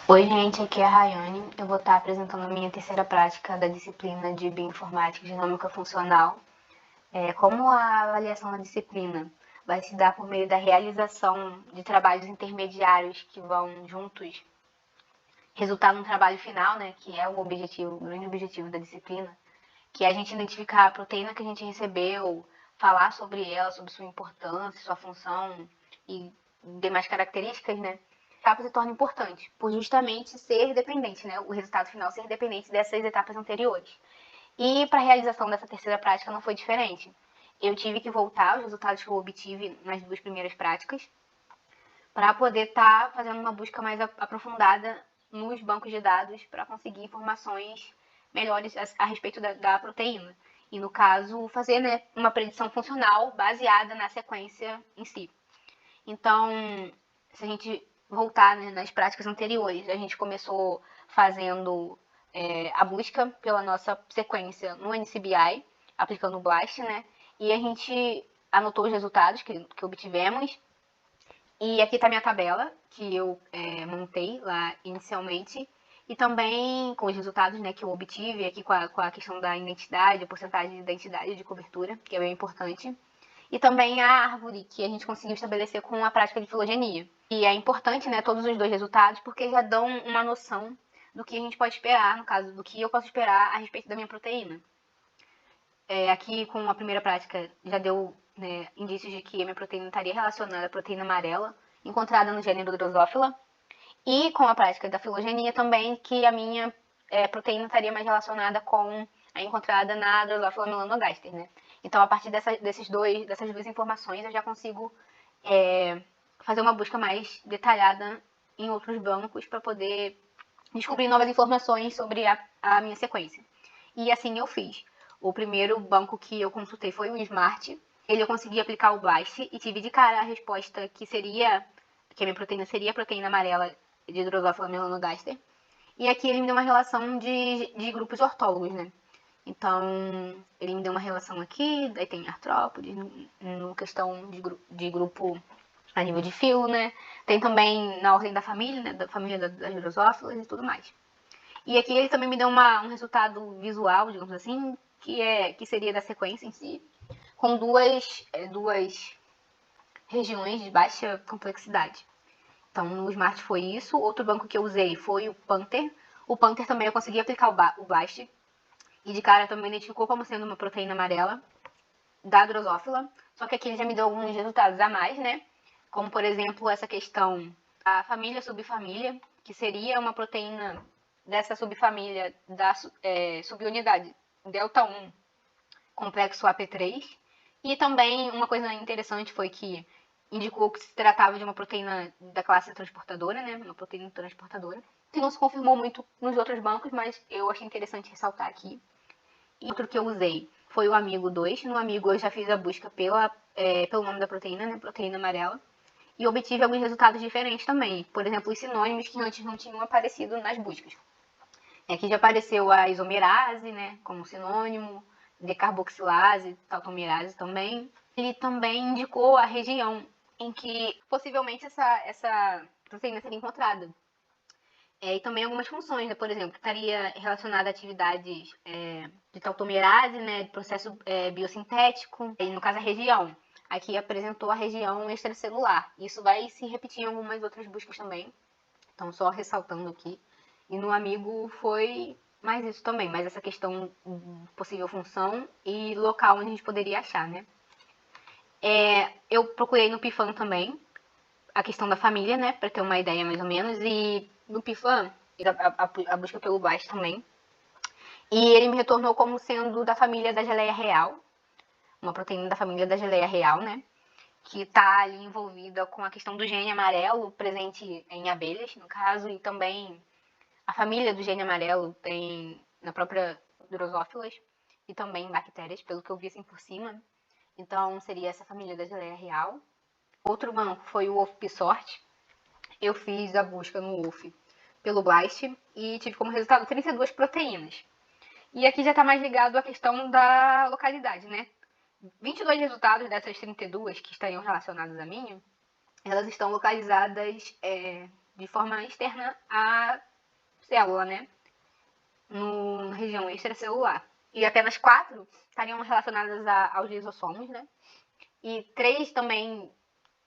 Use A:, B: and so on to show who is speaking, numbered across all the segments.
A: Oi, gente, aqui é a Rayane. Eu vou estar apresentando a minha terceira prática da disciplina de Bioinformática e Dinâmica Funcional. Como a avaliação da disciplina vai se dar por meio da realização de trabalhos intermediários que vão juntos resultar num trabalho final, né, que é o grande objetivo da disciplina, que é a gente identificar a proteína que a gente recebeu, falar sobre ela, sobre sua importância, sua função e demais características, né? Etapa se torna importante, por justamente ser dependente, né? O resultado final ser dependente dessas etapas anteriores. E para a realização dessa terceira prática não foi diferente. Eu tive que voltar aos resultados que eu obtive nas duas primeiras práticas para poder estar fazendo uma busca mais aprofundada nos bancos de dados para conseguir informações melhores a respeito da proteína. E, no caso, fazer, né, uma predição funcional baseada na sequência em si. Então, se a gente voltar, né, nas práticas anteriores, a gente começou fazendo a busca pela nossa sequência no NCBI, aplicando o BLAST, né? E a gente anotou os resultados que obtivemos. E aqui está minha tabela, que eu montei lá inicialmente. E também com os resultados, né, que eu obtive, aqui com a questão da identidade, a porcentagem de identidade de cobertura, que é bem importante. E também a árvore, que a gente conseguiu estabelecer com a prática de filogenia. E é importante, né, todos os dois resultados, porque já dão uma noção do que a gente pode esperar, no caso, do que eu posso esperar a respeito da minha proteína. Aqui, com a primeira prática, já deu, né, indícios de que a minha proteína estaria relacionada à proteína amarela, encontrada no gênero Drosophila. E com a prática da filogenia também, que a minha proteína estaria mais relacionada com a encontrada na Drosophila melanogaster, né? Então, a partir dessas duas informações, eu já consigo fazer uma busca mais detalhada em outros bancos para poder descobrir novas informações sobre a minha sequência. E assim eu fiz. O primeiro banco que eu consultei foi o Smart. Ele eu consegui aplicar o BLAST e tive de cara a resposta que a minha proteína seria a proteína amarela de Drosophila melanogaster. E aqui ele me deu uma relação de grupos ortólogos, né? Então, ele me deu uma relação aqui, daí tem artrópodes, no questão de grupo a nível de filo, né? Tem também na ordem da família, né? Da família das drosófilas e tudo mais. E aqui ele também me deu um resultado visual, digamos assim, que seria da sequência em si, com duas regiões de baixa complexidade. Então, no Smart foi isso. Outro banco que eu usei foi o Panther. O Panther também eu consegui aplicar o BLAST. E de cara também identificou como sendo uma proteína amarela da Drosophila. Só que aqui ele já me deu alguns resultados a mais, né? Como, por exemplo, essa questão da família subfamília, que seria uma proteína dessa subfamília da subunidade delta 1 complexo AP3. E também uma coisa interessante foi que indicou que se tratava de uma proteína da classe transportadora, né? Uma proteína transportadora. Que não se confirmou muito nos outros bancos, mas eu achei interessante ressaltar aqui. E outro que eu usei foi o Amigo 2. No Amigo eu já fiz a busca pelo nome da proteína, né? Proteína amarela. E obtive alguns resultados diferentes também. Por exemplo, os sinônimos que antes não tinham aparecido nas buscas. Aqui já apareceu a isomerase, né? Como sinônimo. Decarboxilase, tautomerase também. Ele também indicou a região em que possivelmente essa proteína seria encontrada. E também algumas funções, né? Por exemplo, estaria relacionada a atividades de tautomerase, né? De processo biosintético, e no caso a região. Aqui apresentou a região extracelular. Isso vai se repetir em algumas outras buscas também. Então, só ressaltando aqui. E no Amigo foi mais isso também, mais essa questão de possível função e local onde a gente poderia achar, né? Eu procurei no Pifan também, a questão da família, né, para ter uma ideia mais ou menos, e no Pifan, a busca pelo BLAST também. E ele me retornou como sendo da família da geleia real, uma proteína da família da geleia real, né, que está ali envolvida com a questão do gene amarelo presente em abelhas, no caso, e também a família do gene amarelo tem na própria Drosófilas e também em bactérias, pelo que eu vi assim por cima. Então, seria essa família da geleia real. Outro banco foi o WolfPsort. Eu fiz a busca no Wolf pelo BLAST e tive como resultado 32 proteínas. E aqui já está mais ligado à questão da localidade, né? 22 resultados dessas 32 que estariam relacionadas a mim, elas estão localizadas de forma externa à célula, né? Na região extracelular. E apenas 4 estariam relacionadas aos lisossomos, né? E 3 também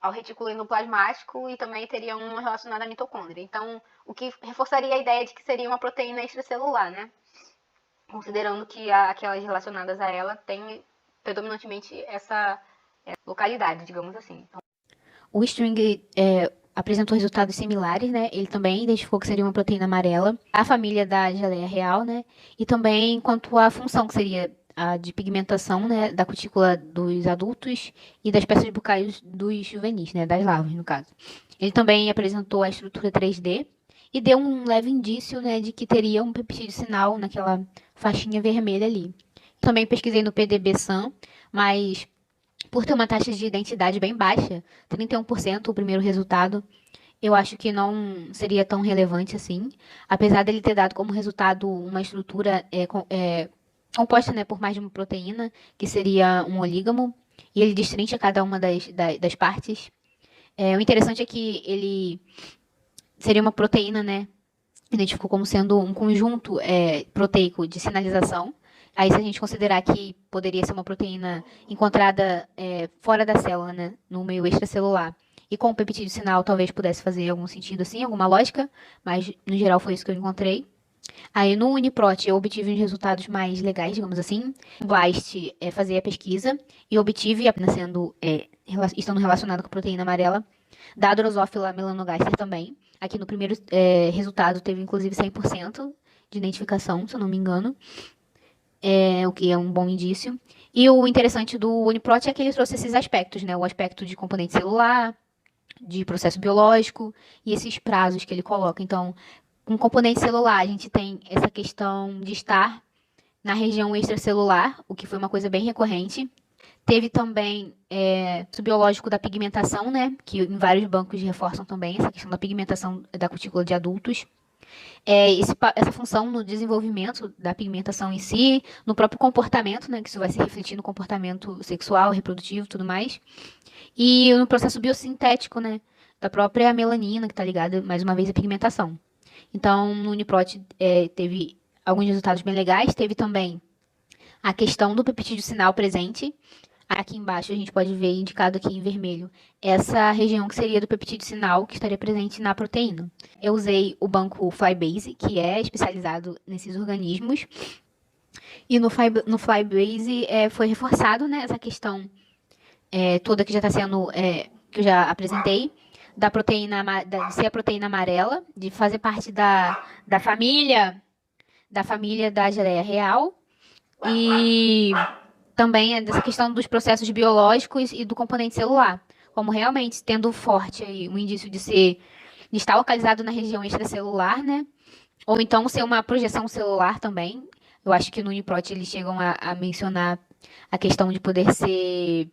A: ao retículo endoplasmático e também teria uma relacionada à mitocôndria. Então, o que reforçaria a ideia de que seria uma proteína extracelular, né? Considerando que aquelas relacionadas a ela têm predominantemente essa localidade, digamos assim. Então,
B: o String apresentou resultados similares, né? Ele também identificou que seria uma proteína amarela, a família da geleia real, né? E também quanto à função, que seria a de pigmentação, né, da cutícula dos adultos e das peças bucais dos juvenis, né, das larvas, no caso. Ele também apresentou a estrutura 3D e deu um leve indício, né, de que teria um peptídeo sinal naquela faixinha vermelha ali. Também pesquisei no PDB-SAM, mas por ter uma taxa de identidade bem baixa, 31% o primeiro resultado, eu acho que não seria tão relevante assim, apesar dele ter dado como resultado uma estrutura composta, né, por mais de uma proteína, que seria um olígamo, e ele destrincha cada uma das partes. O interessante é que ele seria uma proteína, né, identificou como sendo um conjunto proteico de sinalização. Aí, se a gente considerar que poderia ser uma proteína encontrada fora da célula, né, no meio extracelular, e com o peptídeo sinal talvez pudesse fazer algum sentido assim, alguma lógica, mas no geral foi isso que eu encontrei. Aí no Uniprot eu obtive uns resultados mais legais, digamos assim. O BLAST fazia a pesquisa e obtive, estando relacionado com a proteína amarela, da Drosophila melanogaster também. Aqui no primeiro resultado teve inclusive 100% de identificação, se eu não me engano, o que é um bom indício. E o interessante do Uniprot é que ele trouxe esses aspectos, né? O aspecto de componente celular, de processo biológico e esses prazos que ele coloca. Então, com componente celular, a gente tem essa questão de estar na região extracelular, o que foi uma coisa bem recorrente. Teve também o biológico da pigmentação, né? Que em vários bancos reforçam também essa questão da pigmentação da cutícula de adultos. Essa função no desenvolvimento da pigmentação em si, no próprio comportamento, né? Que isso vai se refletir no comportamento sexual, reprodutivo e tudo mais. E no processo biosintético, né? Da própria melanina, que está ligada, mais uma vez, à pigmentação. Então, no Uniprot teve alguns resultados bem legais. Teve também a questão do peptídeo sinal presente. Aqui embaixo a gente pode ver indicado aqui em vermelho essa região que seria do peptídeo sinal que estaria presente na proteína. Eu usei o banco Flybase, que é especializado nesses organismos. E no Flybase foi reforçado, né, essa questão toda que já está sendo, que eu já apresentei, da proteína, de ser a proteína amarela, de fazer parte da família da geleia real, e também dessa questão dos processos biológicos e do componente celular, como realmente tendo forte aí um indício de estar localizado na região extracelular, né? Ou então ser uma projeção celular também. Eu acho que no Uniprot eles chegam a mencionar a questão de poder ser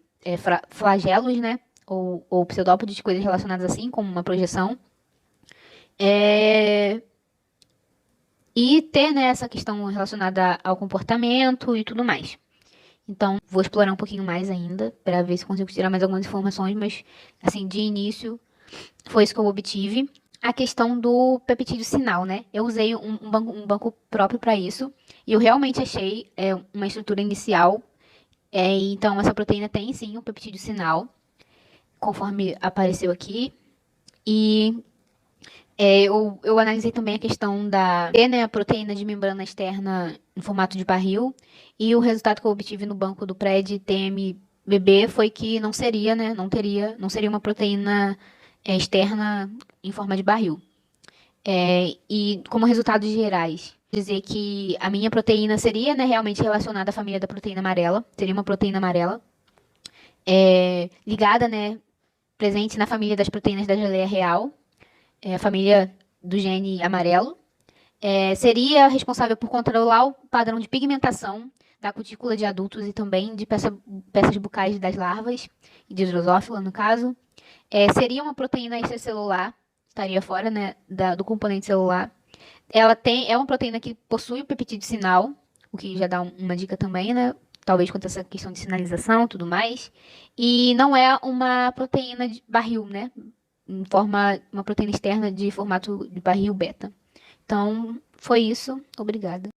B: flagelos, né? Ou pseudópodes, coisas relacionadas assim, como uma projeção. E ter, né, essa questão relacionada ao comportamento e tudo mais. Então, vou explorar um pouquinho mais ainda, para ver se consigo tirar mais algumas informações, mas, assim, de início, foi isso que eu obtive. A questão do peptídeo sinal, né? Eu usei um banco próprio para isso, e eu realmente achei uma estrutura inicial. Então, essa proteína tem, sim, o peptídeo sinal, conforme apareceu aqui. E eu analisei também a questão a proteína de membrana externa em formato de barril, e o resultado que eu obtive no banco do PRED-TMBB foi que não seria, né, não seria uma proteína externa em forma de barril. E como resultados gerais, dizer que a minha proteína seria, né, realmente relacionada à família da proteína amarela, seria uma proteína amarela, ligada, né, presente na família das proteínas da geleia real, a família do gene amarelo, seria responsável por controlar o padrão de pigmentação da cutícula de adultos e também de peças bucais das larvas, de drosófila, no caso. Seria uma proteína extracelular, estaria fora, né, do componente celular. Ela é uma proteína que possui o peptídeo sinal, o que já dá uma dica também, né? Talvez quanto a essa questão de sinalização e tudo mais. E não é uma proteína de barril, né? uma proteína externa de formato de barril beta. Então, foi isso. Obrigada.